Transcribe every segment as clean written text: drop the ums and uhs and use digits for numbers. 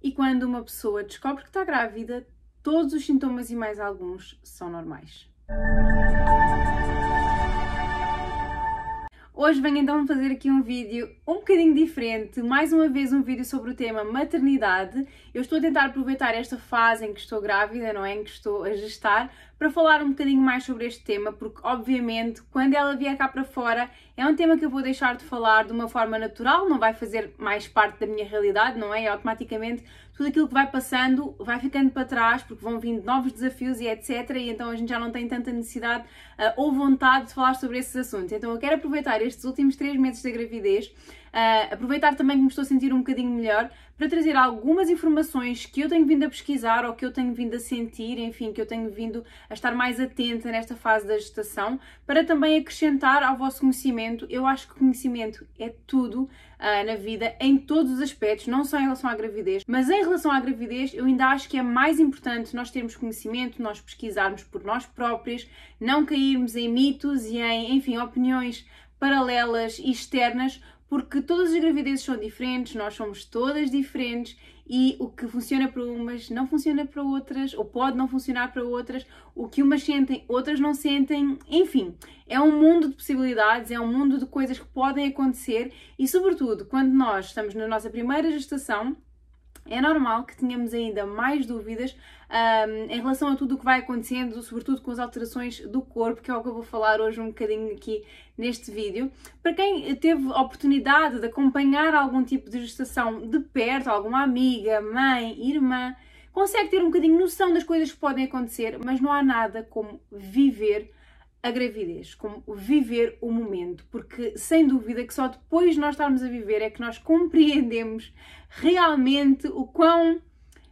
E quando uma pessoa descobre que está grávida, todos os sintomas e mais alguns são normais. Hoje venho então fazer aqui um vídeo um bocadinho diferente, mais uma vez um vídeo sobre o tema maternidade. Eu estou a tentar aproveitar esta fase em que estou grávida, não é? Em que estou a gestar, para falar um bocadinho mais sobre este tema, porque obviamente quando ela vier cá para fora é um tema que eu vou deixar de falar de uma forma natural, não vai fazer mais parte da minha realidade, não é? E automaticamente tudo aquilo que vai passando vai ficando para trás, porque vão vindo novos desafios e etc. E então a gente já não tem tanta necessidade ou vontade de falar sobre esses assuntos. Então eu quero aproveitar estes últimos 3 meses da gravidez, aproveitar também que me estou a sentir um bocadinho melhor, para trazer algumas informações que eu tenho vindo a pesquisar ou que eu tenho vindo a sentir, enfim, que eu tenho vindo a estar mais atenta nesta fase da gestação, para também acrescentar ao vosso conhecimento. Eu acho que conhecimento é tudo na vida, em todos os aspectos, não só em relação à gravidez, mas em relação à gravidez eu ainda acho que é mais importante nós termos conhecimento, nós pesquisarmos por nós próprios, não cairmos em mitos e em, enfim, opiniões paralelas e externas, porque todas as gravidezes são diferentes, nós somos todas diferentes e o que funciona para umas não funciona para outras, ou pode não funcionar para outras, o que umas sentem, outras não sentem, enfim, é um mundo de possibilidades, é um mundo de coisas que podem acontecer e, sobretudo, quando nós estamos na nossa primeira gestação, é normal que tenhamos ainda mais dúvidas em relação a tudo o que vai acontecendo, sobretudo com as alterações do corpo, que é o que eu vou falar hoje um bocadinho aqui neste vídeo. Para quem teve a oportunidade de acompanhar algum tipo de gestação de perto, alguma amiga, mãe, irmã, consegue ter um bocadinho noção das coisas que podem acontecer, mas não há nada como viver a gravidez, como viver o momento, porque sem dúvida que só depois de nós estarmos a viver é que nós compreendemos realmente o quão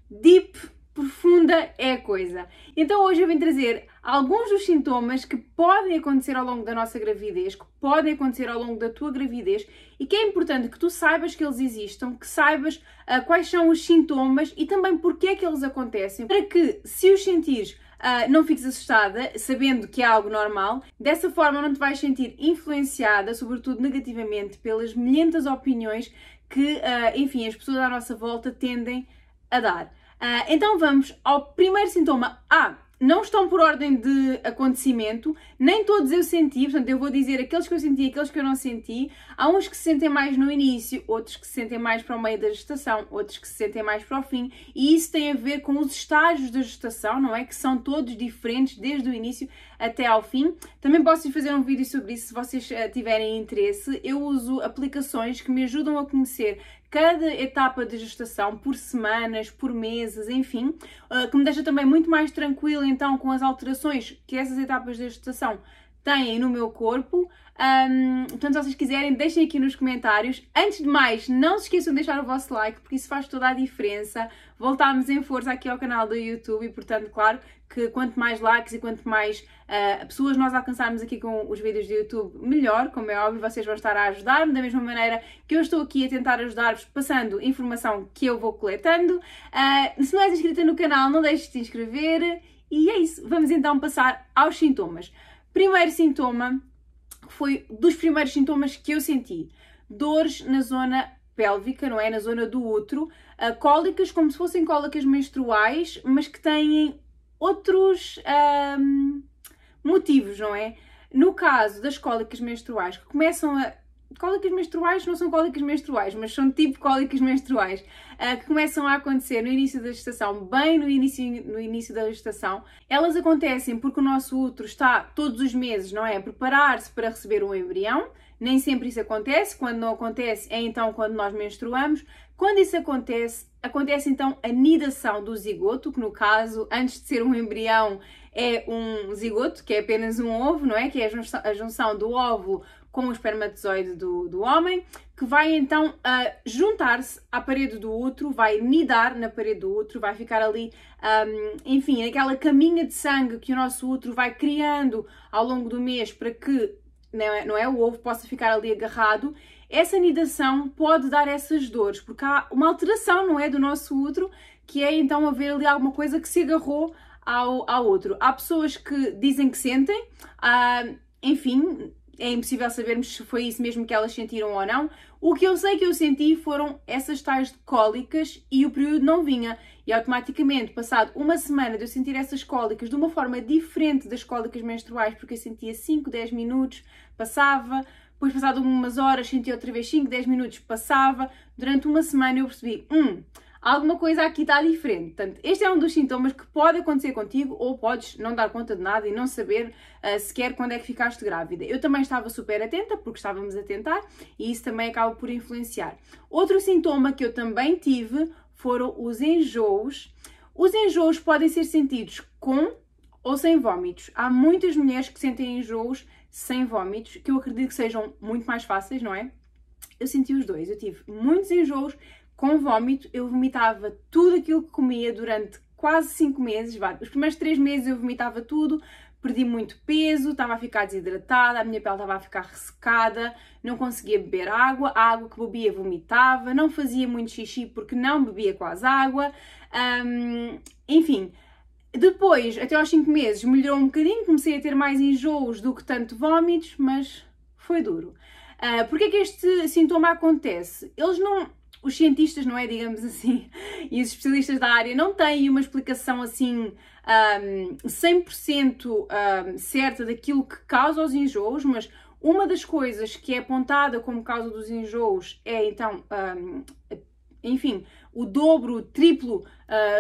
deep, profunda é a coisa. Então hoje eu vim trazer alguns dos sintomas que podem acontecer ao longo da nossa gravidez, que podem acontecer ao longo da tua gravidez e que é importante que tu saibas que eles existam, que saibas quais são os sintomas e também porque é que eles acontecem, para que, se os sentires, não fiques assustada, sabendo que é algo normal. Dessa forma não te vais sentir influenciada, sobretudo negativamente, pelas milhentas opiniões que, enfim, as pessoas à nossa volta tendem a dar. Então vamos ao primeiro sintoma. Não estão por ordem de acontecimento, nem todos eu senti, portanto eu vou dizer aqueles que eu senti e aqueles que eu não senti. Há uns que se sentem mais no início, outros que se sentem mais para o meio da gestação, outros que se sentem mais para o fim, e isso tem a ver com os estágios da gestação, não é? Que são todos diferentes desde o início até ao fim. Também posso fazer um vídeo sobre isso se vocês tiverem interesse. Eu uso aplicações que me ajudam a conhecer cada etapa de gestação, por semanas, por meses, enfim, que me deixa também muito mais tranquila então com as alterações que essas etapas de gestação têm no meu corpo. Portanto, se vocês quiserem, deixem aqui nos comentários. Antes de mais, não se esqueçam de deixar o vosso like, porque isso faz toda a diferença. Voltámos em força aqui ao canal do YouTube e, portanto, claro que quanto mais likes e quanto mais pessoas nós alcançarmos aqui com os vídeos do YouTube, melhor. Como é óbvio, vocês vão estar a ajudar-me da mesma maneira que eu estou aqui a tentar ajudar-vos, passando informação que eu vou coletando. Se não és inscrita no canal, não deixes de te inscrever. E é isso, vamos então passar aos sintomas. Primeiro sintoma, que foi dos primeiros sintomas que eu senti: dores na zona pélvica, não é? Na zona do útero, cólicas como se fossem cólicas menstruais, mas que têm outros motivos, não é? No caso das cólicas menstruais, que começam a... Cólicas menstruais não são cólicas menstruais, mas são tipo cólicas menstruais, que começam a acontecer no início da gestação, bem no início da gestação. Elas acontecem porque o nosso útero está todos os meses, não é? A preparar-se para receber um embrião. Nem sempre isso acontece. Quando não acontece é então quando nós menstruamos. Quando isso acontece, acontece então a nidação do zigoto, que no caso, antes de ser um embrião, é um zigoto, que é apenas um ovo, não é? Que é a junção do óvulo com o espermatozoide do homem, que vai então juntar-se à parede do útero, vai nidar na parede do útero, vai ficar ali, enfim, aquela caminha de sangue que o nosso útero vai criando ao longo do mês para que, não é, o ovo possa ficar ali agarrado. Essa nidação pode dar essas dores, porque há uma alteração, não é, do nosso útero, que é então haver ali alguma coisa que se agarrou ao útero. Há pessoas que dizem que sentem, enfim, é impossível sabermos se foi isso mesmo que elas sentiram ou não. O que eu sei que eu senti foram essas tais cólicas e o período não vinha. E automaticamente, passado uma semana de eu sentir essas cólicas de uma forma diferente das cólicas menstruais, porque eu sentia 5, 10 minutos, passava, depois passado umas horas sentia outra vez 5, 10 minutos, passava. Durante uma semana eu percebi, alguma coisa aqui está diferente. Portanto, este é um dos sintomas que pode acontecer contigo ou podes não dar conta de nada e não saber sequer quando é que ficaste grávida. Eu também estava super atenta, porque estávamos a tentar, e isso também acaba por influenciar. Outro sintoma que eu também tive foram os enjoos. Os enjoos podem ser sentidos com ou sem vómitos. Há muitas mulheres que sentem enjoos sem vómitos, que eu acredito que sejam muito mais fáceis, não é? Eu senti os dois. Eu tive muitos enjoos com vómito. Eu vomitava tudo aquilo que comia durante quase 5 meses. Os primeiros 3 meses eu vomitava tudo. Perdi muito peso, estava a ficar desidratada, a minha pele estava a ficar ressecada, não conseguia beber água, a água que bebia vomitava, não fazia muito xixi porque não bebia quase água, enfim. Depois, até aos 5 meses, melhorou um bocadinho, comecei a ter mais enjoos do que tanto vómitos, mas foi duro. Porque é que este sintoma acontece? Os cientistas, não é, digamos assim, e os especialistas da área não têm uma explicação assim 100% certa daquilo que causa os enjoos, mas uma das coisas que é apontada como causa dos enjoos é então, enfim, o dobro, o triplo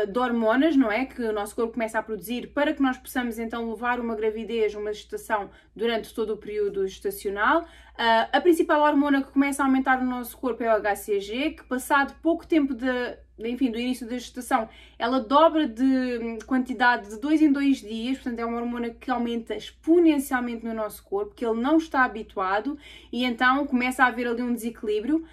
de hormonas, não é? Que o nosso corpo começa a produzir para que nós possamos então levar uma gravidez, uma gestação durante todo o período gestacional. A principal hormona que começa a aumentar no nosso corpo é o HCG, que passado pouco tempo do início da gestação, ela dobra de quantidade de 2 em 2 dias, portanto é uma hormona que aumenta exponencialmente no nosso corpo, que ele não está habituado e então começa a haver ali um desequilíbrio.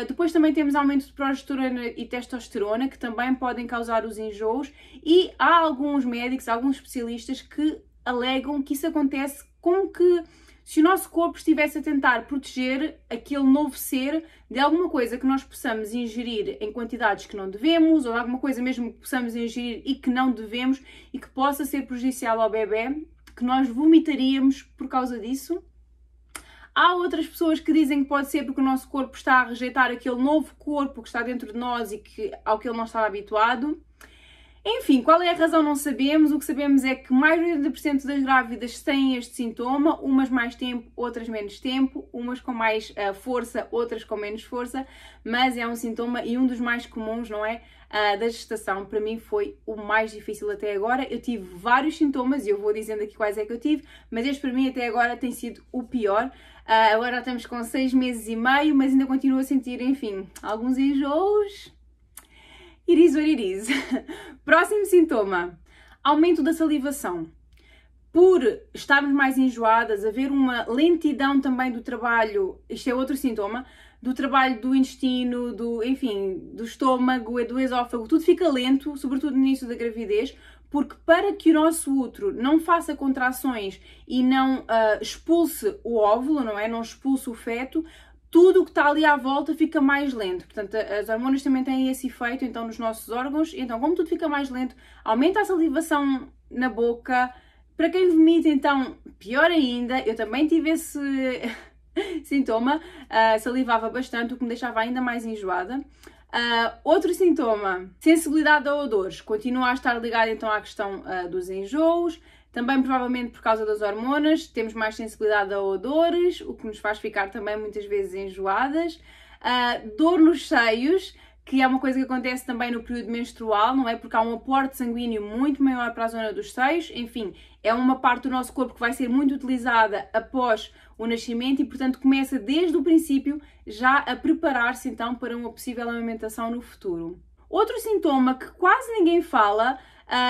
Depois também temos aumento de progesterona e testosterona, que também podem causar os enjoos, e há alguns médicos, alguns especialistas que alegam que isso acontece como que se o nosso corpo estivesse a tentar proteger aquele novo ser de alguma coisa que nós possamos ingerir em quantidades que não devemos, ou de alguma coisa mesmo que possamos ingerir e que não devemos e que possa ser prejudicial ao bebê, que nós vomitaríamos por causa disso. Há outras pessoas que dizem que pode ser porque o nosso corpo está a rejeitar aquele novo corpo que está dentro de nós e ao que ele não está habituado. Enfim, qual é a razão não sabemos. O que sabemos é que mais de 80% das grávidas têm este sintoma, umas mais tempo, outras menos tempo, umas com mais força, outras com menos força, mas é um sintoma e um dos mais comuns, não é? Da gestação. Para mim foi o mais difícil até agora. Eu tive vários sintomas e eu vou dizendo aqui quais é que eu tive, mas este para mim até agora tem sido o pior. Agora estamos com 6 meses e meio, mas ainda continuo a sentir, enfim, alguns enjoos. It is what it is. Próximo sintoma, aumento da salivação. Por estarmos mais enjoadas, haver uma lentidão também do trabalho, isto é outro sintoma, do trabalho do intestino, do estômago, do esófago, tudo fica lento, sobretudo no início da gravidez, porque para que o nosso útero não faça contrações e não expulse o óvulo, não é? Não expulse o feto, tudo o que está ali à volta fica mais lento. Portanto, as hormonas também têm esse efeito então nos nossos órgãos. Então, como tudo fica mais lento, aumenta a salivação na boca. Para quem vomita, então, pior ainda. Eu também tive esse sintoma. Salivava bastante, o que me deixava ainda mais enjoada. Outro sintoma, sensibilidade a odores. Continua a estar ligado então à questão dos enjoos. Também provavelmente por causa das hormonas, temos mais sensibilidade a odores, o que nos faz ficar também muitas vezes enjoadas. Dor nos seios, que é uma coisa que acontece também no período menstrual, não é? Porque há um aporte sanguíneo muito maior para a zona dos seios. Enfim, é uma parte do nosso corpo que vai ser muito utilizada após o nascimento e, portanto, começa desde o princípio já a preparar-se então para uma possível amamentação no futuro. Outro sintoma que quase ninguém fala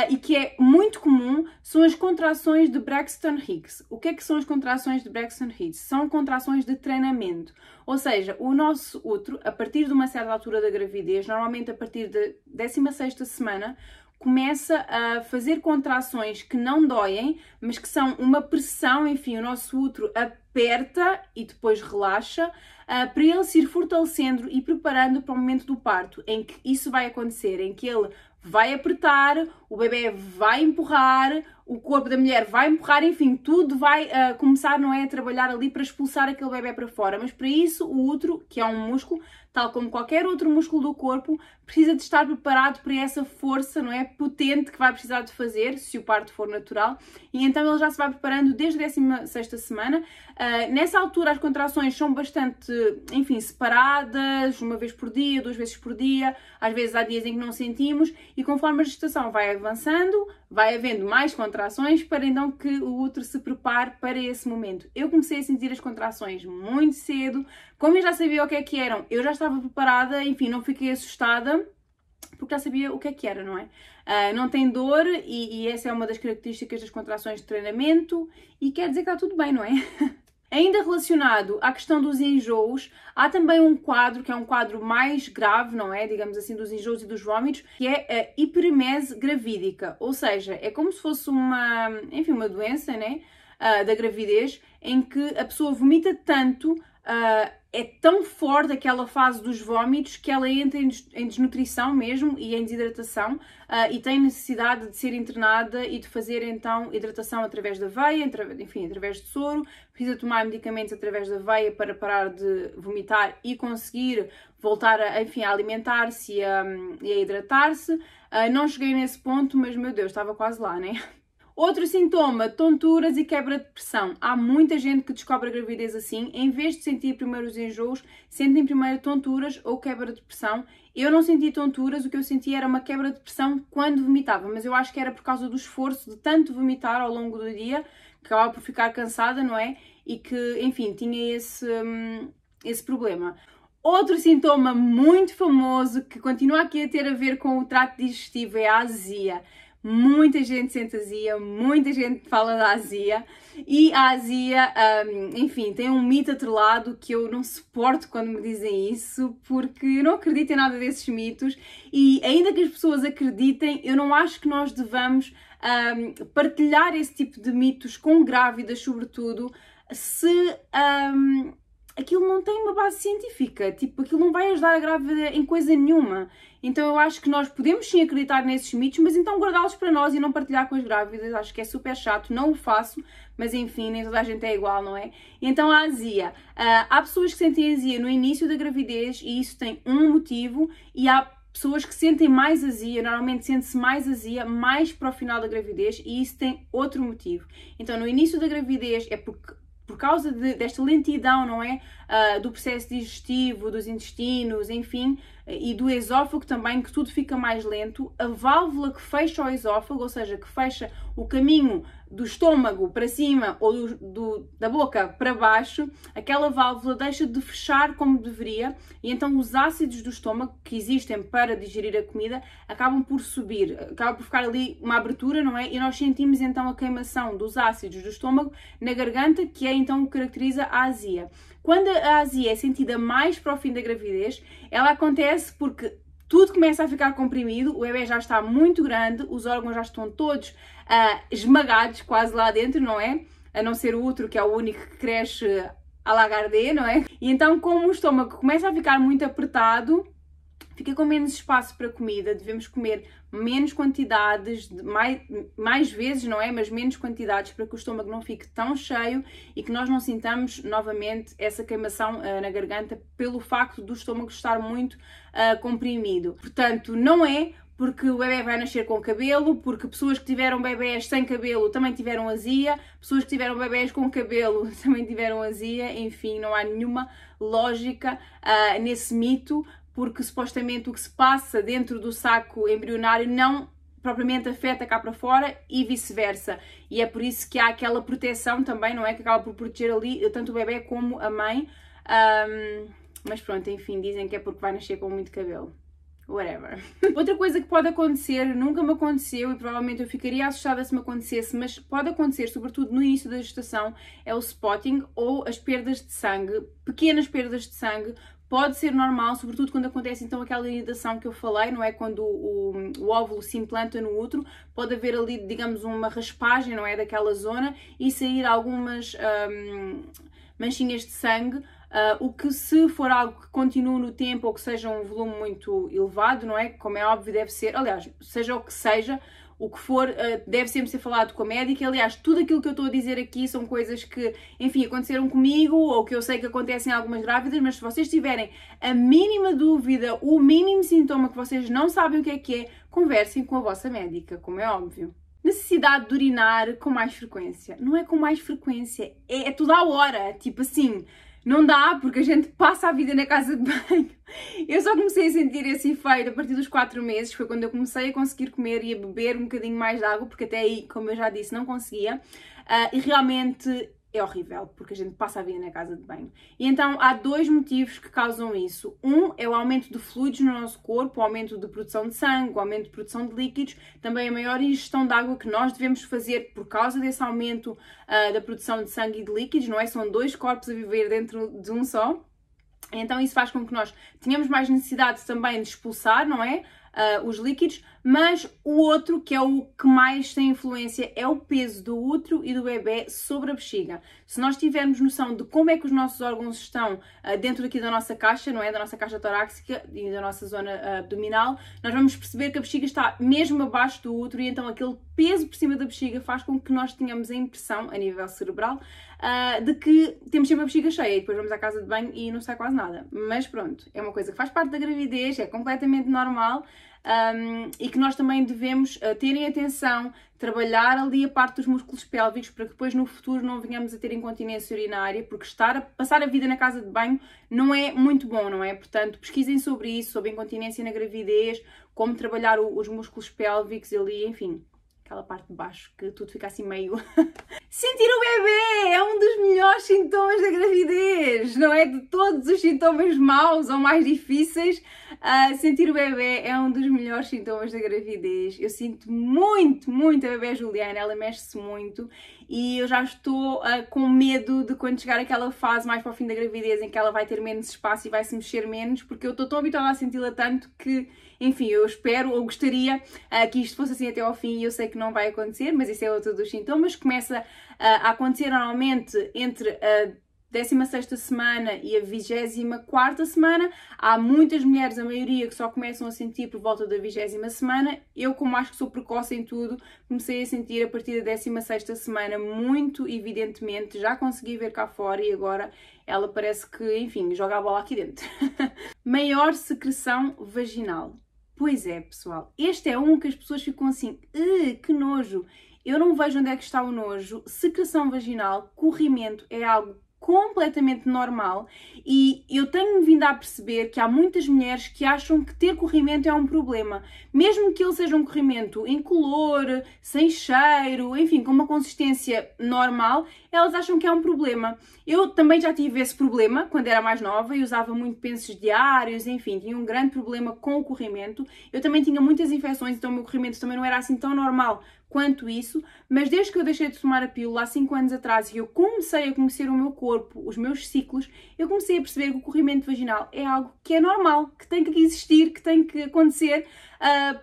e que é muito comum são as contrações de Braxton Hicks. O que é que são as contrações de Braxton Hicks? São contrações de treinamento, ou seja, o nosso útero, a partir de uma certa altura da gravidez, normalmente a partir da 16ª semana, começa a fazer contrações que não doem, mas que são uma pressão, enfim, o nosso útero aperta e depois relaxa, para ele se ir fortalecendo e preparando para o momento do parto, em que isso vai acontecer, em que ele vai apertar, o bebê vai empurrar, o corpo da mulher vai empurrar, enfim, tudo vai começar, não é, a trabalhar ali para expulsar aquele bebê para fora. Mas para isso o útero, que é um músculo, tal como qualquer outro músculo do corpo, precisa de estar preparado para essa força, não é, potente que vai precisar de fazer, se o parto for natural, e então ele já se vai preparando desde a 16ª semana. Nessa altura as contrações são bastante, enfim, separadas, uma vez por dia, 2 vezes por dia, às vezes há dias em que não sentimos, e conforme a gestação vai avançando, vai havendo mais contrações para então que o útero se prepare para esse momento. Eu comecei a sentir as contrações muito cedo, como eu já sabia o que é que eram, eu já estava preparada, enfim, não fiquei assustada, porque já sabia o que é que era, não é? Não tem dor e essa é uma das características das contrações de treinamento e quer dizer que está tudo bem, não é? Ainda relacionado à questão dos enjoos, há também um quadro, que é um quadro mais grave, não é? Digamos assim, dos enjoos e dos vômitos, que é a hiperemese gravídica. Ou seja, é como se fosse enfim, uma doença, né? Da gravidez, em que a pessoa vomita tanto, é tão forte aquela fase dos vômitos que ela entra em desnutrição mesmo e em desidratação e tem necessidade de ser internada e de fazer então hidratação através da veia, enfim, através de soro, precisa tomar medicamentos através da veia para parar de vomitar e conseguir voltar enfim, a alimentar-se e a hidratar-se. Não cheguei nesse ponto, mas meu Deus, estava quase lá, né? Outro sintoma, tonturas e quebra de pressão. Há muita gente que descobre a gravidez assim, em vez de sentir primeiro os enjoos, sentem primeiro tonturas ou quebra de pressão. Eu não senti tonturas, o que eu senti era uma quebra de pressão quando vomitava, mas eu acho que era por causa do esforço de tanto vomitar ao longo do dia, que acabava por ficar cansada, não é? E que, enfim, tinha esse problema. Outro sintoma muito famoso, que continua aqui a ter a ver com o trato digestivo, é a azia. Muita gente sente azia, muita gente fala da azia e a azia, enfim, tem um mito atrelado que eu não suporto quando me dizem isso, porque eu não acredito em nada desses mitos e ainda que as pessoas acreditem, eu não acho que nós devamos partilhar esse tipo de mitos com grávidas, sobretudo, se aquilo não tem uma base científica, tipo, aquilo não vai ajudar a grávida em coisa nenhuma. Então eu acho que nós podemos sim acreditar nesses mitos, mas então guardá-los para nós e não partilhar com as grávidas, acho que é super chato, não o faço, mas enfim, nem toda a gente é igual, não é? Então a azia, há pessoas que sentem azia no início da gravidez e isso tem um motivo, e há pessoas que sentem mais azia, normalmente sente-se mais azia mais para o final da gravidez e isso tem outro motivo. Então no início da gravidez é por causa desta lentidão, não é? Do processo digestivo, dos intestinos, enfim, e do esófago também, que tudo fica mais lento. A válvula que fecha o esófago, ou seja, que fecha o caminho do estômago para cima ou da boca para baixo, aquela válvula deixa de fechar como deveria e então os ácidos do estômago que existem para digerir a comida acabam por subir, acaba por ficar ali uma abertura, não é? E nós sentimos então a queimação dos ácidos do estômago na garganta, que é então o que caracteriza a azia. Quando a azia é sentida mais para o fim da gravidez, ela acontece porque tudo começa a ficar comprimido, o bebê já está muito grande, os órgãos já estão todos esmagados quase lá dentro, não é? A não ser o útero, que é o único que cresce à lagarde, não é? E então, como o estômago começa a ficar muito apertado, fica com menos espaço para comida, devemos comer menos quantidades, mais vezes, não é? Mas menos quantidades para que o estômago não fique tão cheio e que nós não sintamos novamente essa queimação na garganta pelo facto do estômago estar muito comprimido. Portanto, não é porque o bebê vai nascer com cabelo, porque pessoas que tiveram bebés sem cabelo também tiveram azia, pessoas que tiveram bebés com cabelo também tiveram azia, enfim, não há nenhuma lógica nesse mito, porque supostamente o que se passa dentro do saco embrionário não propriamente afeta cá para fora e vice-versa. E é por isso que há aquela proteção também, não é? Que acaba por proteger ali tanto o bebê como a mãe. Mas pronto, enfim, dizem que é porque vai nascer com muito cabelo. Whatever. Outra coisa que pode acontecer, nunca me aconteceu e provavelmente eu ficaria assustada se me acontecesse, mas pode acontecer, sobretudo no início da gestação, é o spotting ou as perdas de sangue, pequenas perdas de sangue. Pode ser normal, sobretudo quando acontece então aquela inidação que eu falei, não é? Quando o óvulo se implanta no útero, pode haver ali, digamos, uma raspagem, não é? Daquela zona e sair algumas manchinhas de sangue. O que se for algo que continue no tempo ou que seja um volume muito elevado, não é? Como é óbvio deve ser, aliás, seja o que seja, o que for, deve sempre ser falado com a médica. Aliás, tudo aquilo que eu estou a dizer aqui são coisas que, enfim, aconteceram comigo ou que eu sei que acontecem em algumas grávidas, mas se vocês tiverem a mínima dúvida, o mínimo sintoma que vocês não sabem o que é, conversem com a vossa médica, como é óbvio. Necessidade de urinar com mais frequência. Não é com mais frequência, é toda a hora, tipo assim. Não dá, porque a gente passa a vida na casa de banho. Eu só comecei a sentir esse efeito a partir dos 4 meses, foi quando eu comecei a conseguir comer e a beber um bocadinho mais de água, porque até aí, como eu já disse, não conseguia. E realmente é horrível, porque a gente passa a vida na casa de banho. E então há 2 motivos que causam isso. Um é o aumento de fluidos no nosso corpo, o aumento de produção de sangue, o aumento de produção de líquidos, também a maior ingestão de água que nós devemos fazer por causa desse aumento da produção de sangue e de líquidos, não é? São 2 corpos a viver dentro de um só. Então isso faz com que nós tenhamos mais necessidade também de expulsar, não é? Os líquidos, mas o outro, que é o que mais tem influência, é o peso do útero e do bebê sobre a bexiga. Se nós tivermos noção de como é que os nossos órgãos estão dentro aqui da nossa caixa, não é? Da nossa caixa torácica e da nossa zona abdominal, nós vamos perceber que a bexiga está mesmo abaixo do útero e então aquele peso por cima da bexiga faz com que nós tenhamos a impressão, a nível cerebral, de que temos sempre a bexiga cheia e depois vamos à casa de banho e não sai quase nada. Mas pronto, é uma coisa que faz parte da gravidez, é completamente normal. E que nós também devemos terem atenção, trabalhar ali a parte dos músculos pélvicos para que depois no futuro não venhamos a ter incontinência urinária, porque passar a vida na casa de banho não é muito bom, não é? Portanto, pesquisem sobre isso, sobre incontinência na gravidez, como trabalhar os músculos pélvicos ali, enfim, aquela parte de baixo que tudo fica assim meio... Sentir o bebê é um dos melhores sintomas da gravidez, não é? De todos os sintomas maus ou mais difíceis, sentir o bebê é um dos melhores sintomas da gravidez. Eu sinto muito, muito a bebê Juliana, ela mexe-se muito e eu já estou com medo de quando chegar aquela fase mais para o fim da gravidez em que ela vai ter menos espaço e vai se mexer menos, porque eu estou tão habituada a senti-la tanto que, enfim, eu espero ou gostaria que isto fosse assim até ao fim e eu sei que não vai acontecer, mas isso é outro dos sintomas. Começa a acontecer normalmente entre a 16ª semana e a 24ª semana. Há muitas mulheres, a maioria, que só começam a sentir por volta da 20ª semana. Eu, como acho que sou precoce em tudo, comecei a sentir a partir da 16ª semana, muito evidentemente. Já consegui ver cá fora e agora ela parece que, enfim, joga a bola aqui dentro. Maior secreção vaginal. Pois é, pessoal, este é um que as pessoas ficam assim, que nojo. Eu não vejo onde é que está o nojo. Secreção vaginal, corrimento é algo completamente normal e eu tenho vindo a perceber que há muitas mulheres que acham que ter corrimento é um problema. Mesmo que ele seja um corrimento incolor, sem cheiro, enfim, com uma consistência normal, elas acham que é um problema. Eu também já tive esse problema quando era mais nova e usava muito pensos diários, enfim, tinha um grande problema com o corrimento. Eu também tinha muitas infecções, então o meu corrimento também não era assim tão normal quanto isso, mas desde que eu deixei de tomar a pílula há 5 anos atrás e eu comecei a conhecer o meu corpo, os meus ciclos, eu comecei a perceber que o corrimento vaginal é algo que é normal, que tem que existir, que tem que acontecer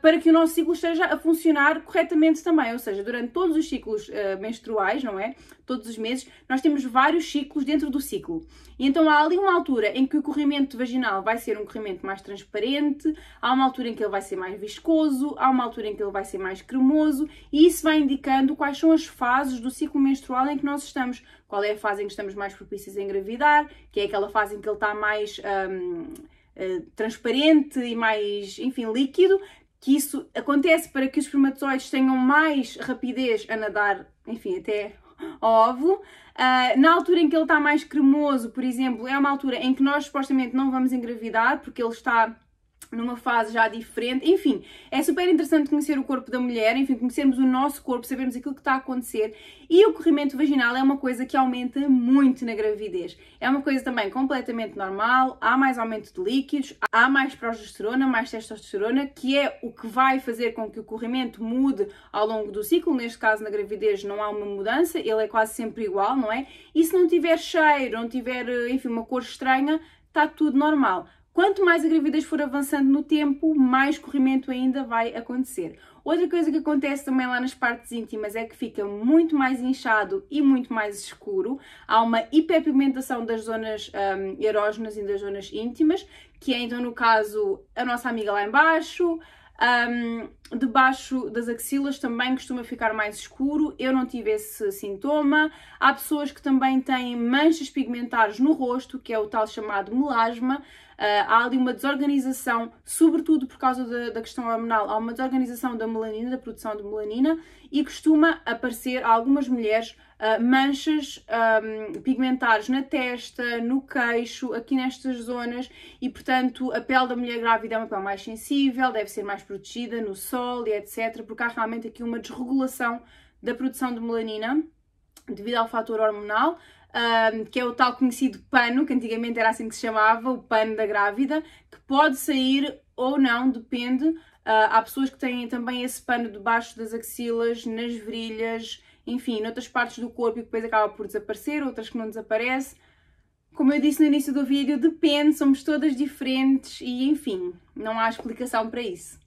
para que o nosso ciclo esteja a funcionar corretamente também, ou seja, durante todos os ciclos menstruais, não é? Todos os meses, nós temos vários ciclos dentro do ciclo. E então há ali uma altura em que o corrimento vaginal vai ser um corrimento mais transparente, há uma altura em que ele vai ser mais viscoso, há uma altura em que ele vai ser mais cremoso e isso vai indicando quais são as fases do ciclo menstrual em que nós estamos. Qual é a fase em que estamos mais propícios a engravidar, que é aquela fase em que ele está mais transparente e mais, enfim, líquido, que isso acontece para que os espermatozoides tenham mais rapidez a nadar, enfim, até ao óvulo. Na altura em que ele está mais cremoso, por exemplo, é uma altura em que nós supostamente não vamos engravidar, porque ele está numa fase já diferente. Enfim, é super interessante conhecer o corpo da mulher, enfim, conhecermos o nosso corpo, sabermos aquilo que está a acontecer. E o corrimento vaginal é uma coisa que aumenta muito na gravidez. É uma coisa também completamente normal, há mais aumento de líquidos, há mais progesterona, mais testosterona, que é o que vai fazer com que o corrimento mude ao longo do ciclo. Neste caso, na gravidez, não há uma mudança, ele é quase sempre igual, não é? E se não tiver cheiro, não tiver, enfim, uma cor estranha, está tudo normal. Quanto mais a gravidez for avançando no tempo, mais escorrimento ainda vai acontecer. Outra coisa que acontece também lá nas partes íntimas é que fica muito mais inchado e muito mais escuro. Há uma hiperpigmentação das zonas erógenas e das zonas íntimas, que é então no caso a nossa amiga lá em baixo. Debaixo das axilas também costuma ficar mais escuro, eu não tive esse sintoma. Há pessoas que também têm manchas pigmentares no rosto, que é o tal chamado melasma. Há ali uma desorganização, sobretudo por causa da questão hormonal, há uma desorganização da melanina, da produção de melanina, e costuma aparecer a algumas mulheres manchas pigmentares na testa, no queixo, aqui nestas zonas, e portanto a pele da mulher grávida é uma pele mais sensível, deve ser mais protegida no sol e etc, porque há realmente aqui uma desregulação da produção de melanina devido ao fator hormonal, que é o tal conhecido pano, que antigamente era assim que se chamava, o pano da grávida, que pode sair ou não, depende. Há pessoas que têm também esse pano debaixo das axilas, nas virilhas, enfim, noutras partes do corpo e depois acaba por desaparecer, outras que não desaparece. Como eu disse no início do vídeo, depende, somos todas diferentes e enfim, não há explicação para isso.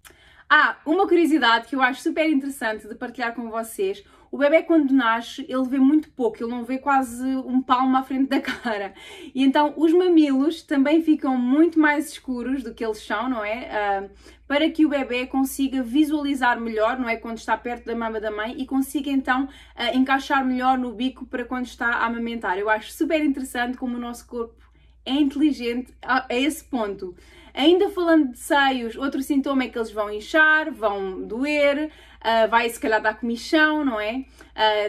Uma curiosidade que eu acho super interessante de partilhar com vocês. O bebê quando nasce, ele vê muito pouco, ele não vê quase um palmo à frente da cara. E então os mamilos também ficam muito mais escuros do que eles são, não é? Para que o bebê consiga visualizar melhor, não é? Quando está perto da mama da mãe e consiga então encaixar melhor no bico para quando está a amamentar. Eu acho super interessante como o nosso corpo é inteligente a esse ponto. Ainda falando de seios, outro sintoma é que eles vão inchar, vão doer, vai se calhar dar comichão, não é?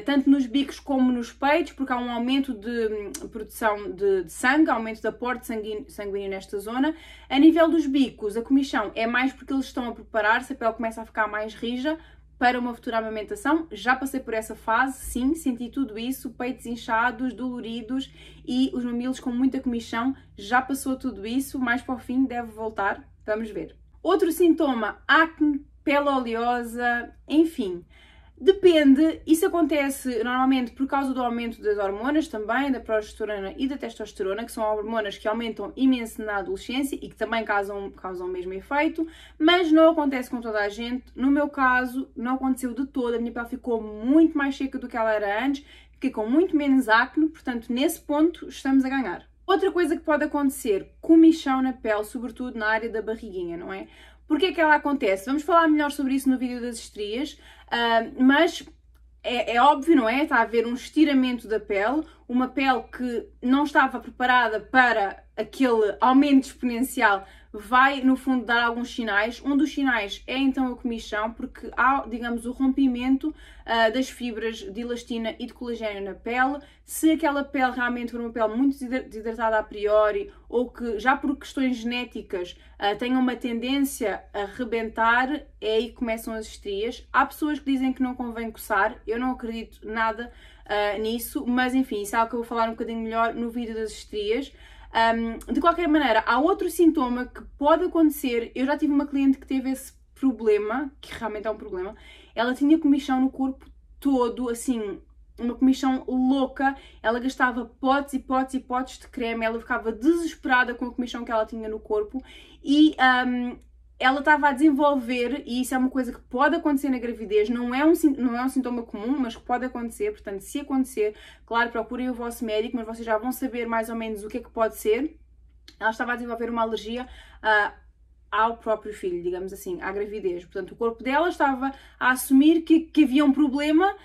Tanto nos bicos como nos peitos, porque há um aumento de produção de sangue, aumento de aporte sanguíneo nesta zona. A nível dos bicos, a comichão é mais porque eles estão a preparar-se, a pele começa a ficar mais rija para uma futura amamentação. Já passei por essa fase, sim, senti tudo isso, peitos inchados, doloridos e os mamilos com muita comichão, já passou tudo isso, mais para o fim deve voltar, vamos ver. Outro sintoma, acne, pele oleosa, enfim, depende, isso acontece normalmente por causa do aumento das hormonas também, da progesterona e da testosterona, que são hormonas que aumentam imenso na adolescência e que também causam o mesmo efeito, mas não acontece com toda a gente. No meu caso, não aconteceu de todo, a minha pele ficou muito mais seca do que ela era antes, fiquei com muito menos acne, portanto, nesse ponto estamos a ganhar. Outra coisa que pode acontecer, comichão na pele, sobretudo na área da barriguinha, não é? Porquê é que ela acontece? Vamos falar melhor sobre isso no vídeo das estrias, mas é óbvio, não é? Está a haver um estiramento da pele, uma pele que não estava preparada para aquele aumento exponencial vai, no fundo, dar alguns sinais. Um dos sinais é então a comichão, porque há, digamos, o rompimento das fibras de elastina e de colagênio na pele. Se aquela pele realmente for uma pele muito desidratada a priori ou que já por questões genéticas tenha uma tendência a rebentar, é aí que começam as estrias. Há pessoas que dizem que não convém coçar, eu não acredito nada nisso, mas enfim, isso é algo que eu vou falar um bocadinho melhor no vídeo das estrias. De qualquer maneira, há outro sintoma que pode acontecer. Eu já tive uma cliente que teve esse problema, que realmente é um problema. Ela tinha comichão no corpo todo, assim, uma comichão louca. Ela gastava potes e potes e potes de creme, ela ficava desesperada com a comichão que ela tinha no corpo e ela estava a desenvolver, e isso é uma coisa que pode acontecer na gravidez, não é um sintoma comum, mas que pode acontecer. Portanto, se acontecer, claro, procurem o vosso médico, mas vocês já vão saber mais ou menos o que é que pode ser. Ela estava a desenvolver uma alergia ao próprio filho, digamos assim, à gravidez. Portanto, o corpo dela estava a assumir que havia um problema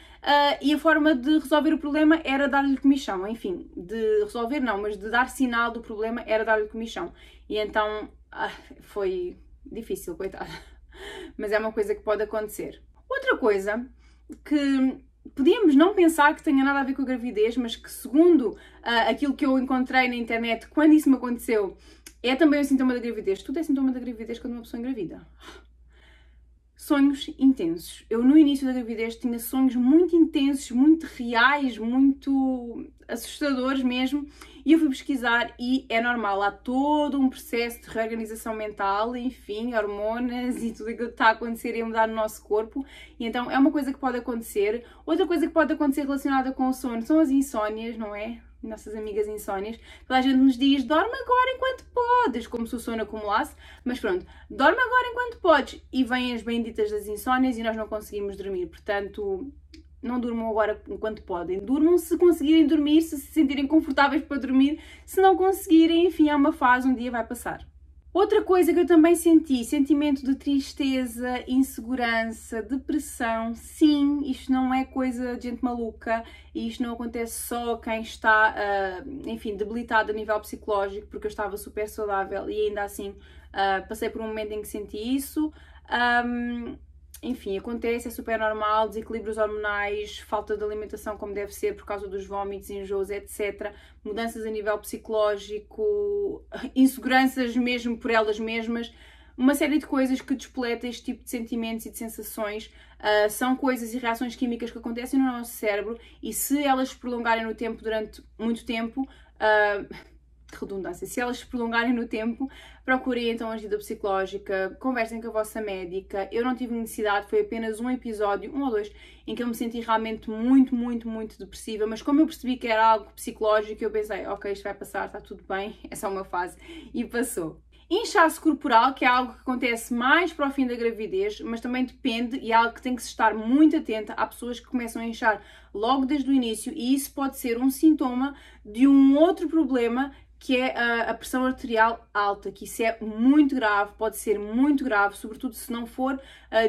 e a forma de resolver o problema era dar-lhe comichão. Enfim, de resolver não, mas de dar sinal do problema era dar-lhe comichão. E então foi difícil, coitada. Mas é uma coisa que pode acontecer. Outra coisa que podíamos não pensar que tenha nada a ver com a gravidez, mas que segundo aquilo que eu encontrei na internet, quando isso me aconteceu, é também um sintoma da gravidez. Tudo é sintoma da gravidez quando uma pessoa engravida. Sonhos intensos. Eu no início da gravidez tinha sonhos muito intensos, muito reais, muito assustadores mesmo, e eu fui pesquisar e é normal, há todo um processo de reorganização mental, enfim, hormonas e tudo aquilo que está a acontecer e a mudar no nosso corpo, e então é uma coisa que pode acontecer. Outra coisa que pode acontecer relacionada com o sono são as insónias, não é? nossas amigas insónias, toda a gente nos diz, dorme agora enquanto podes, como se o sono acumulasse, mas pronto, dorme agora enquanto podes, e vêm as benditas das insónias e nós não conseguimos dormir, portanto, não durmam agora enquanto podem, durmam se conseguirem dormir, se sentirem confortáveis para dormir, se não conseguirem, enfim, é uma fase, um dia vai passar. Outra coisa que eu também senti, sentimento de tristeza, insegurança, depressão. Sim, isto não é coisa de gente maluca e isto não acontece só a quem está, enfim, debilitado a nível psicológico, porque eu estava super saudável e ainda assim passei por um momento em que senti isso. Enfim, acontece, é super normal, desequilíbrios hormonais, falta de alimentação como deve ser por causa dos vómitos, enjoos, etc. Mudanças a nível psicológico, inseguranças mesmo por elas mesmas. Uma série de coisas que despoleta este tipo de sentimentos e de sensações. São coisas e reações químicas que acontecem no nosso cérebro e se elas se prolongarem no tempo durante muito tempo... redundância, se elas se prolongarem no tempo, procurem então ajuda psicológica, conversem com a vossa médica. Eu não tive necessidade, foi apenas um episódio, um ou dois, em que eu me senti realmente muito depressiva, mas como eu percebi que era algo psicológico, eu pensei, ok, isto vai passar, está tudo bem, é só uma fase, e passou. Inchaço corporal, que é algo que acontece mais para o fim da gravidez, mas também depende e é algo que tem que se estar muito atenta. Há pessoas que começam a inchar logo desde o início e isso pode ser um sintoma de um outro problema, que é a pressão arterial alta, que isso é muito grave, pode ser muito grave, sobretudo se não for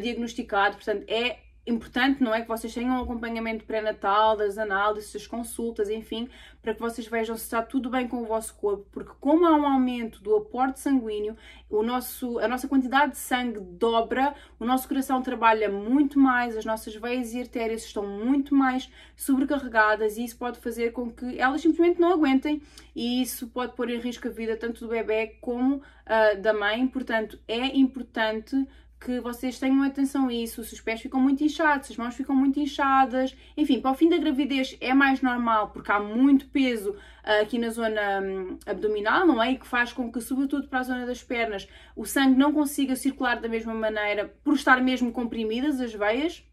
diagnosticado. Portanto, é importante, não é, que vocês tenham um acompanhamento pré-natal, das análises, das consultas, enfim, para que vocês vejam se está tudo bem com o vosso corpo, porque como há um aumento do aporte sanguíneo, a nossa quantidade de sangue dobra, o nosso coração trabalha muito mais, as nossas veias e artérias estão muito mais sobrecarregadas e isso pode fazer com que elas simplesmente não aguentem e isso pode pôr em risco a vida tanto do bebê como da mãe. Portanto, é importante que vocês tenham atenção a isso, se os pés ficam muito inchados, se as mãos ficam muito inchadas, enfim, para o fim da gravidez é mais normal porque há muito peso aqui na zona abdominal, não é? E que faz com que, sobretudo para a zona das pernas, o sangue não consiga circular da mesma maneira por estar mesmo comprimidas as veias,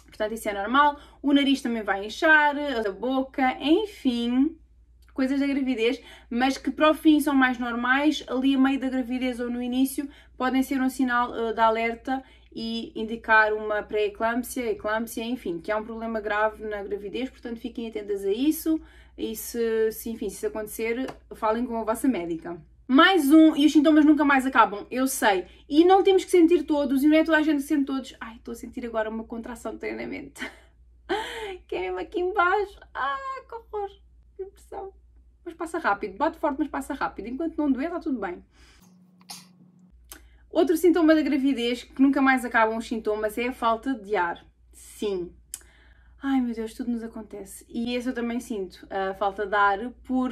portanto isso é normal. O nariz também vai inchar, a boca, enfim... coisas da gravidez, mas que para o fim são mais normais, ali a meio da gravidez ou no início podem ser um sinal de alerta e indicar uma pré-eclâmpsia, eclâmpsia, enfim, que é um problema grave na gravidez, portanto fiquem atentas a isso e se isso acontecer, falem com a vossa médica. Mais um, e os sintomas nunca mais acabam, eu sei, e não temos que sentir todos, e não é toda a gente que sente todos. Ai, estou a sentir agora uma contração de treinamento, que é mesmo aqui embaixo, que horror, que impressão. Mas passa rápido, bate forte, mas passa rápido. Enquanto não doer, está tudo bem. Outro sintoma da gravidez, que nunca mais acabam os sintomas, é a falta de ar. Sim. Ai meu Deus, tudo nos acontece. E esse eu também sinto, a falta de ar, por,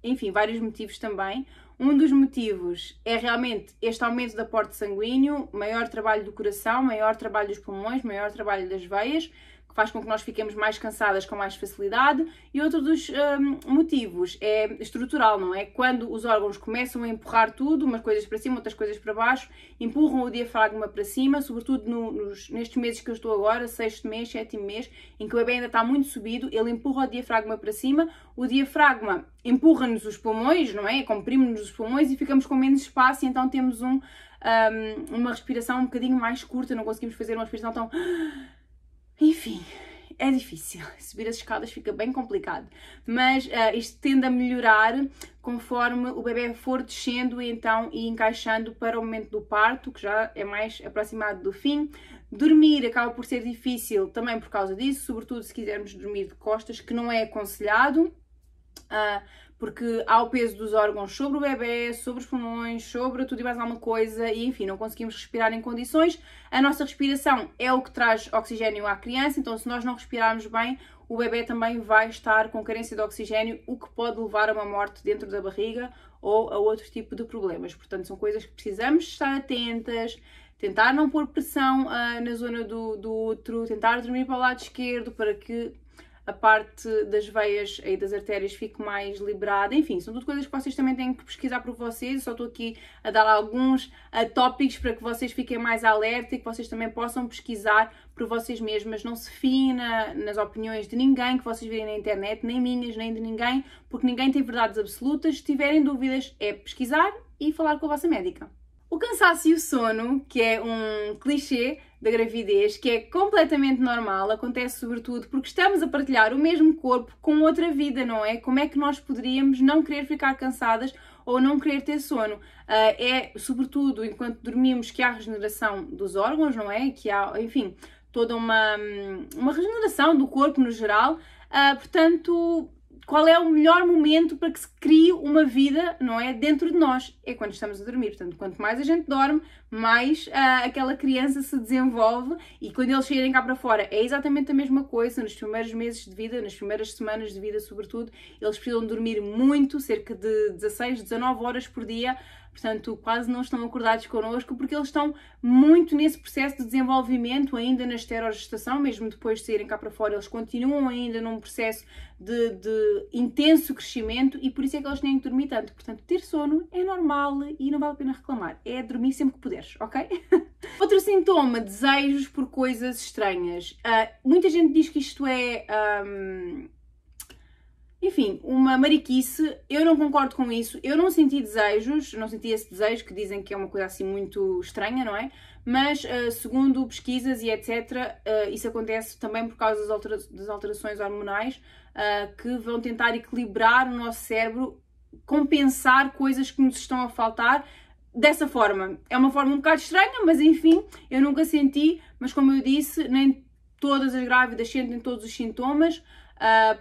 enfim, vários motivos também. Um dos motivos é realmente este aumento do aporte sanguíneo, maior trabalho do coração, maior trabalho dos pulmões, maior trabalho das veias, faz com que nós fiquemos mais cansadas com mais facilidade. E outro dos motivos é estrutural, não é? Quando os órgãos começam a empurrar tudo, umas coisas para cima, outras coisas para baixo, empurram o diafragma para cima, sobretudo nestes meses que eu estou agora, 6º mês, 7º mês, em que o bebê ainda está muito subido, ele empurra o diafragma para cima, o diafragma empurra-nos os pulmões, não é? Comprime-nos os pulmões e ficamos com menos espaço e então temos uma respiração um bocadinho mais curta, não conseguimos fazer uma respiração tão... Enfim, é difícil, subir as escadas fica bem complicado, mas isto tende a melhorar conforme o bebê for descendo e então encaixando para o momento do parto, que já é mais aproximado do fim. Dormir acaba por ser difícil também por causa disso, sobretudo se quisermos dormir de costas, que não é aconselhado, porque há o peso dos órgãos sobre o bebê, sobre os pulmões, sobre tudo e mais alguma coisa e enfim, não conseguimos respirar em condições. A nossa respiração é o que traz oxigênio à criança, então se nós não respirarmos bem, o bebê também vai estar com carência de oxigênio, o que pode levar a uma morte dentro da barriga ou a outro tipo de problemas. Portanto, são coisas que precisamos estar atentas, tentar não pôr pressão na zona do útero, tentar dormir para o lado esquerdo para que a parte das veias e das artérias fique mais liberada. Enfim, são tudo coisas que vocês também têm que pesquisar por vocês. Eu só estou aqui a dar alguns tópicos para que vocês fiquem mais alerta e que vocês também possam pesquisar por vocês mesmas. Não se fiem nas opiniões de ninguém que vocês virem na internet, nem minhas, nem de ninguém, porque ninguém tem verdades absolutas. Se tiverem dúvidas, é pesquisar e falar com a vossa médica. O cansaço e o sono, que é um clichê da gravidez, que é completamente normal, acontece sobretudo porque estamos a partilhar o mesmo corpo com outra vida, não é? Como é que nós poderíamos não querer ficar cansadas ou não querer ter sono? É sobretudo enquanto dormimos que há regeneração dos órgãos, não é? Que há, enfim, toda uma regeneração do corpo no geral. Portanto, qual é o melhor momento para que se crie uma vida, não é, dentro de nós? É quando estamos a dormir. Portanto, quanto mais a gente dorme, mais aquela criança se desenvolve, e quando eles saírem cá para fora é exatamente a mesma coisa. Nos primeiros meses de vida, nas primeiras semanas de vida sobretudo, eles precisam dormir muito, cerca de 16, 19 horas por dia. Portanto, quase não estão acordados connosco porque eles estão muito nesse processo de desenvolvimento, ainda na esterogestação, mesmo depois de saírem cá para fora, eles continuam ainda num processo de intenso crescimento, e por isso é que eles têm que dormir tanto. Portanto, ter sono é normal e não vale a pena reclamar. É dormir sempre que puderes, ok? Outro sintoma, desejos por coisas estranhas. Muita gente diz que isto é... enfim, uma mariquice. Eu não concordo com isso. Eu não senti desejos, não senti esse desejo que dizem que é uma coisa assim muito estranha, não é? Mas, segundo pesquisas e etc., isso acontece também por causa das alterações hormonais que vão tentar equilibrar o nosso cérebro, compensar coisas que nos estão a faltar dessa forma. É uma forma um bocado estranha, mas enfim, eu nunca senti, mas como eu disse, nem todas as grávidas sentem todos os sintomas.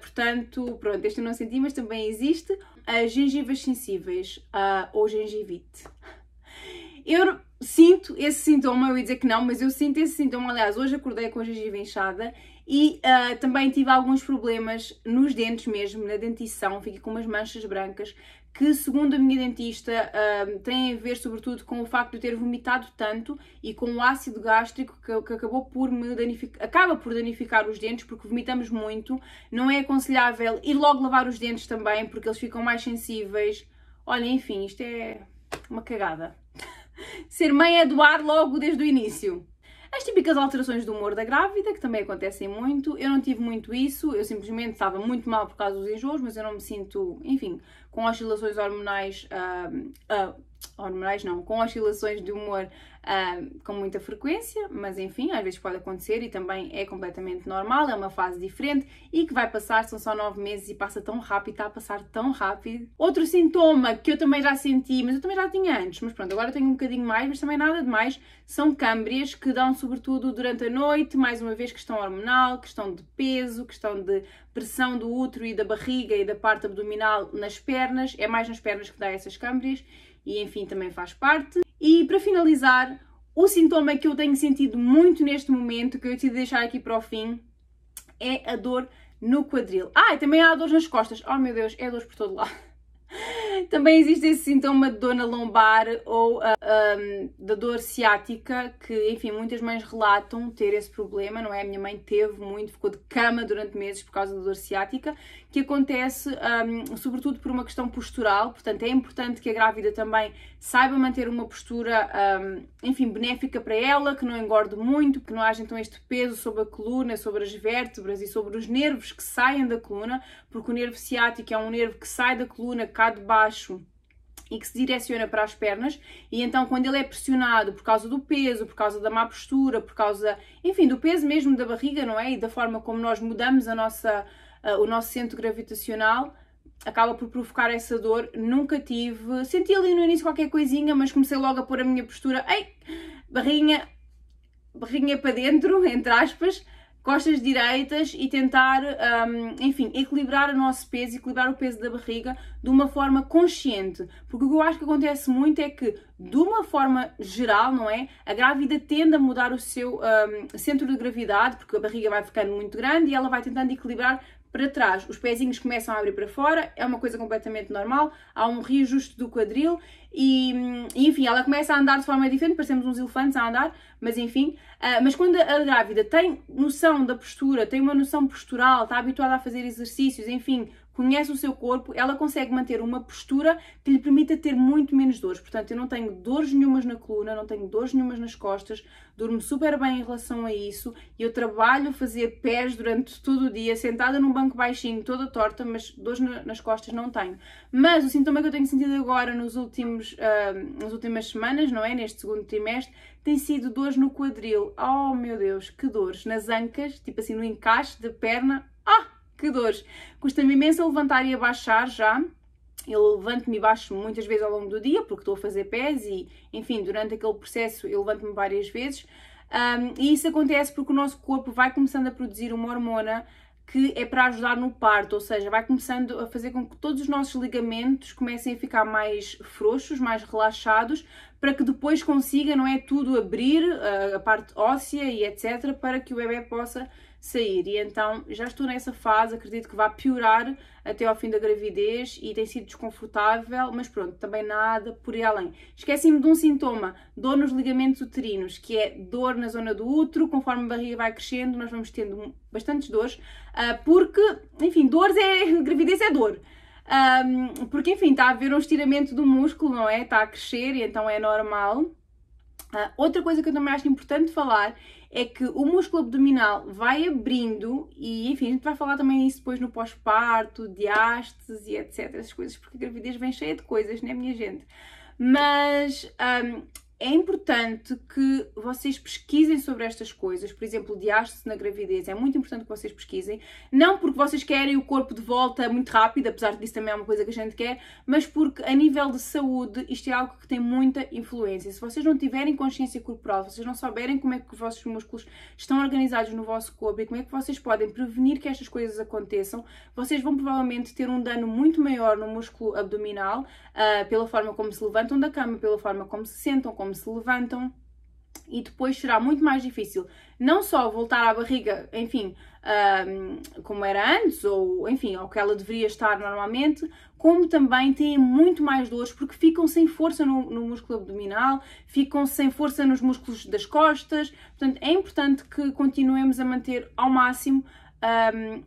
Portanto, pronto, este eu não senti, mas também existe. As gengivas sensíveis ou gengivite. Eu sinto esse sintoma, eu ia dizer que não, mas eu sinto esse sintoma. Aliás, hoje acordei com a gengiva inchada e também tive alguns problemas nos dentes mesmo, na dentição, fiquei com umas manchas brancas que, segundo a minha dentista, têm a ver sobretudo com o facto de eu ter vomitado tanto e com o ácido gástrico que acabou por acaba por danificar os dentes, porque vomitamos muito. Não é aconselhável ir logo lavar os dentes também, porque eles ficam mais sensíveis. Olha, enfim, isto é uma cagada. Ser mãe é doar logo desde o início. As típicas alterações do humor da grávida, que também acontecem muito. Eu não tive muito isso, eu simplesmente estava muito mal por causa dos enjoos, mas eu não me sinto, enfim, com oscilações hormonais, com oscilações de humor com muita frequência, mas enfim, às vezes pode acontecer e também é completamente normal, é uma fase diferente e que vai passar, são só 9 meses e passa tão rápido, está a passar tão rápido. Outro sintoma que eu também já senti, mas eu também já tinha antes, mas pronto, agora tenho um bocadinho mais, mas também nada de mais, são câmbrias que dão sobretudo durante a noite, mais uma vez questão hormonal, questão de peso, questão de pressão do útero e da barriga e da parte abdominal nas pernas, é mais nas pernas que dá essas câmbrias. E enfim, também faz parte. E para finalizar, o sintoma que eu tenho sentido muito neste momento, que eu decidi deixar aqui para o fim, é a dor no quadril. E também há dores nas costas. Oh meu Deus, é dor por todo lado. Também existe esse sintoma de dor na lombar ou da dor ciática, que, enfim, muitas mães relatam ter esse problema, não é? A minha mãe teve muito, ficou de cama durante meses por causa da dor ciática, que acontece sobretudo por uma questão postural. Portanto, é importante que a grávida também saiba manter uma postura, enfim, benéfica para ela, que não engorde muito, que não haja então este peso sobre a coluna, sobre as vértebras e sobre os nervos que saem da coluna, porque o nervo ciático é um nervo que sai da coluna cá de baixo e que se direciona para as pernas, e então quando ele é pressionado por causa do peso, por causa da má postura, por causa, enfim, do peso mesmo da barriga, não é? E da forma como nós mudamos o nosso centro gravitacional, acaba por provocar essa dor. Nunca tive, senti ali no início qualquer coisinha, mas comecei logo a pôr a minha postura, barrinha para dentro, entre aspas, costas direitas, e tentar, enfim, equilibrar o nosso peso, equilibrar o peso da barriga de uma forma consciente. Porque o que eu acho que acontece muito é que, de uma forma geral, não é? A grávida tende a mudar o seu centro de gravidade, porque a barriga vai ficando muito grande e ela vai tentando equilibrar para trás, os pezinhos começam a abrir para fora, é uma coisa completamente normal, há um reajuste do quadril e enfim, ela começa a andar de forma diferente, parecemos uns elefantes a andar, mas enfim, mas quando a grávida tem noção da postura, tem uma noção postural, está habituada a fazer exercícios, enfim, conhece o seu corpo, ela consegue manter uma postura que lhe permita ter muito menos dores. Portanto, eu não tenho dores nenhumas na coluna, não tenho dores nenhumas nas costas, durmo super bem em relação a isso e eu trabalho a fazer pés durante todo o dia, sentada num banco baixinho, toda torta, mas dores nas costas não tenho. Mas o sintoma que eu tenho sentido agora nas últimas semanas, não é? Neste segundo trimestre, tem sido dores no quadril. Oh meu Deus, que dores! Nas ancas, tipo assim no encaixe da perna. Que dores! Custa-me imenso a levantar e a baixar já. Eu levanto-me e baixo muitas vezes ao longo do dia, porque estou a fazer pés e, enfim, durante aquele processo eu levanto-me várias vezes. E isso acontece porque o nosso corpo vai começando a produzir uma hormona que é para ajudar no parto, ou seja, vai começando a fazer com que todos os nossos ligamentos comecem a ficar mais frouxos, mais relaxados, para que depois consiga, não é, tudo abrir, a parte óssea e etc, para que o bebê possa sair. E então já estou nessa fase, acredito que vai piorar até ao fim da gravidez e tem sido desconfortável, mas pronto, também nada por ir além. Esqueci-me de um sintoma, dor nos ligamentos uterinos, que é dor na zona do útero. Conforme a barriga vai crescendo, nós vamos tendo bastantes dores, porque, enfim, gravidez é dor. Porque, enfim, está a haver um estiramento do músculo, não é? Está a crescer e então é normal. Outra coisa que eu também acho importante falar é que o músculo abdominal vai abrindo e, enfim, a gente vai falar também isso depois no pós-parto, diástase e etc, essas coisas, porque a gravidez vem cheia de coisas, né, minha gente? Mas é importante que vocês pesquisem sobre estas coisas, por exemplo, diástase na gravidez, é muito importante que vocês pesquisem, não porque vocês querem o corpo de volta muito rápido, apesar disso também é uma coisa que a gente quer, mas porque a nível de saúde isto é algo que tem muita influência. Se vocês não tiverem consciência corporal, se vocês não souberem como é que os vossos músculos estão organizados no vosso corpo e como é que vocês podem prevenir que estas coisas aconteçam, vocês vão provavelmente ter um dano muito maior no músculo abdominal, pela forma como se levantam da cama, pela forma como se sentam, como se levantam, e depois será muito mais difícil não só voltar à barriga, enfim, como era antes, ou enfim, ao que ela deveria estar normalmente, como também têm muito mais dores porque ficam sem força no músculo abdominal, ficam sem força nos músculos das costas. Portanto, é importante que continuemos a manter ao máximo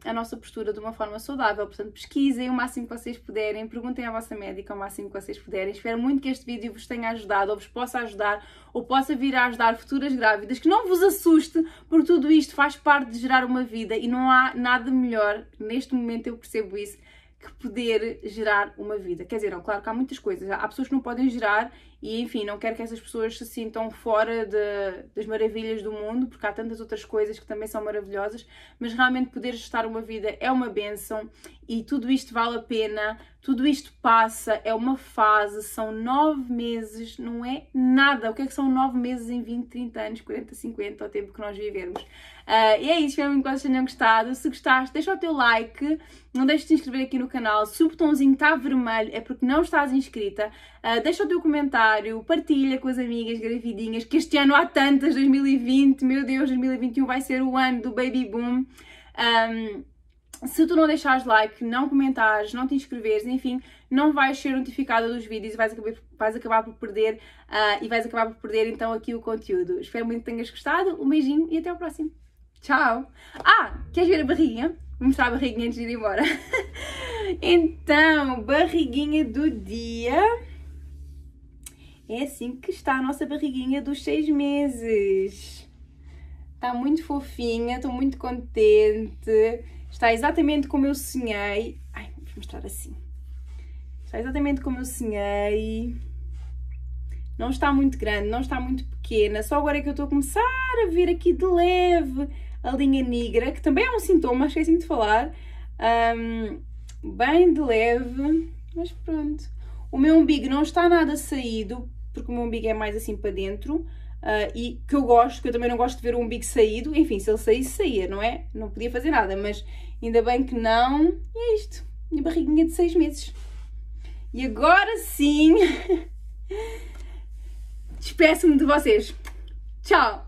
a nossa postura de uma forma saudável. Portanto, pesquisem o máximo que vocês puderem, perguntem à vossa médica o máximo que vocês puderem. Espero muito que este vídeo vos tenha ajudado, ou vos possa ajudar, ou possa vir a ajudar futuras grávidas. Que não vos assuste, porque tudo isto faz parte de gerar uma vida e não há nada melhor, neste momento eu percebo isso, que poder gerar uma vida. Quer dizer, não, claro que há muitas coisas, há pessoas que não podem gerar e, enfim, não quero que essas pessoas se sintam fora das maravilhas do mundo, porque há tantas outras coisas que também são maravilhosas, mas realmente poder gestar uma vida é uma bênção e tudo isto vale a pena, tudo isto passa, é uma fase, são 9 meses, não é nada. O que é que são 9 meses em 20, 30 anos, 40, 50, ao tempo que nós vivemos? E é isso, espero muito que vocês tenham gostado. Se gostaste, deixa o teu like, não deixes de te inscrever aqui no canal. Se o botãozinho está vermelho é porque não estás inscrita. Deixa o teu comentário, partilha com as amigas gravidinhas, que este ano há tantas, 2020, meu Deus, 2021 vai ser o ano do baby boom. Se tu não deixares like, não comentares, não te inscreveres, enfim, não vais ser notificada dos vídeos e vais acabar por perder então aqui o conteúdo. Espero muito que tenhas gostado, um beijinho e até ao próximo. Tchau! Queres ver a barriguinha? Vou mostrar a barriguinha antes de ir embora. Então, barriguinha do dia. É assim que está a nossa barriguinha dos 6 meses. Está muito fofinha, estou muito contente. Está exatamente como eu sonhei. Vou mostrar assim. Está exatamente como eu sonhei. Não está muito grande, não está muito pequena. Só agora é que eu estou a começar a ver aqui de leve a linha negra, que também é um sintoma, esqueci-me de falar. Bem de leve, mas pronto. O meu umbigo não está nada saído, porque o meu umbigo é mais assim para dentro. E que eu gosto, que eu também não gosto de ver o umbigo saído. Enfim, se ele saísse, saía, não é? Não podia fazer nada, mas ainda bem que não. E é isto, minha barriguinha de 6 meses. E agora sim, despeço-me de vocês. Tchau!